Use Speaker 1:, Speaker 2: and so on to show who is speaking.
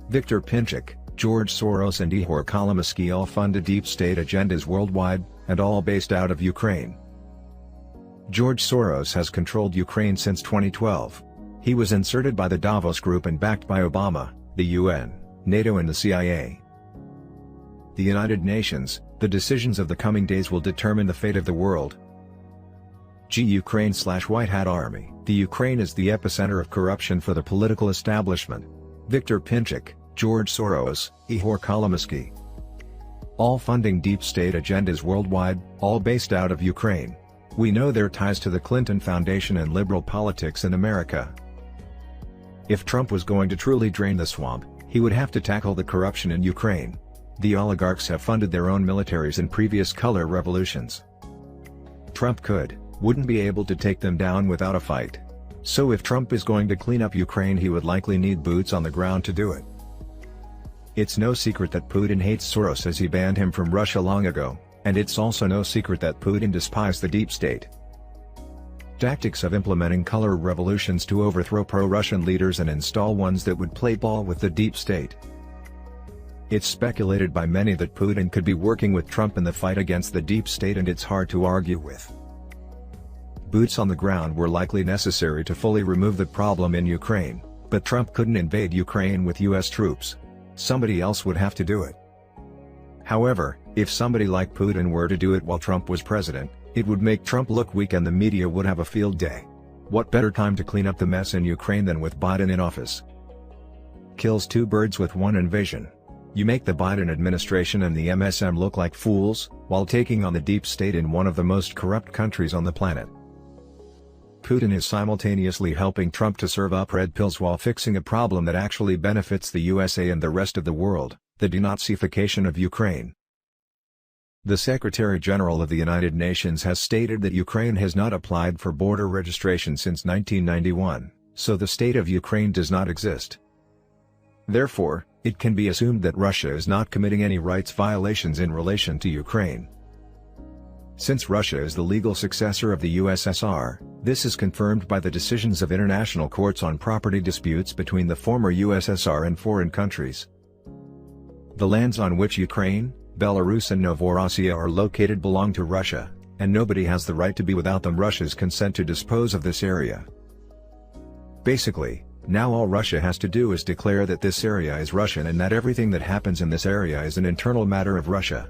Speaker 1: Viktor Pinchuk, George Soros and Ihor Kolomoisky all funded deep state agendas worldwide, and all based out of Ukraine. George Soros has controlled Ukraine since 2012. He was inserted by the Davos Group and backed by Obama, the UN, NATO and the CIA. The United Nations, the decisions of the coming days will determine the fate of the world. Ukraine/White Hat Army. The Ukraine is the epicenter of corruption for the political establishment. Viktor Pinchuk, George Soros, Ihor Kolomoisky. All funding deep state agendas worldwide, all based out of Ukraine. We know their ties to the Clinton Foundation and liberal politics in America. If Trump was going to truly drain the swamp, he would have to tackle the corruption in Ukraine. The oligarchs have funded their own militaries in previous color revolutions. Trump wouldn't be able to take them down without a fight. So if Trump is going to clean up Ukraine, he would likely need boots on the ground to do it. It's no secret that Putin hates Soros as he banned him from Russia long ago, and it's also no secret that Putin despises the deep state. Tactics of implementing color revolutions to overthrow pro-Russian leaders and install ones that would play ball with the deep state. It's speculated by many that Putin could be working with Trump in the fight against the deep state, and it's hard to argue with. Boots on the ground were likely necessary to fully remove the problem in Ukraine, but Trump couldn't invade Ukraine with US troops. Somebody else would have to do it. However, if somebody like Putin were to do it while Trump was president, it would make Trump look weak and the media would have a field day. What better time to clean up the mess in Ukraine than with Biden in office? Kills two birds with one invasion. You make the Biden administration and the MSM look like fools, while taking on the deep state in one of the most corrupt countries on the planet. Putin is simultaneously helping Trump to serve up red pills while fixing a problem that actually benefits the USA and the rest of the world, the denazification of Ukraine. The Secretary General of the United Nations has stated that Ukraine has not applied for border registration since 1991, so the state of Ukraine does not exist. Therefore, it can be assumed that Russia is not committing any rights violations in relation to Ukraine. Since Russia is the legal successor of the USSR, this is confirmed by the decisions of international courts on property disputes between the former USSR and foreign countries. The lands on which Ukraine, Belarus and Novorossiya are located belong to Russia, and nobody has the right to be without them Russia's consent to dispose of this area. Basically, now all Russia has to do is declare that this area is Russian and that everything that happens in this area is an internal matter of Russia.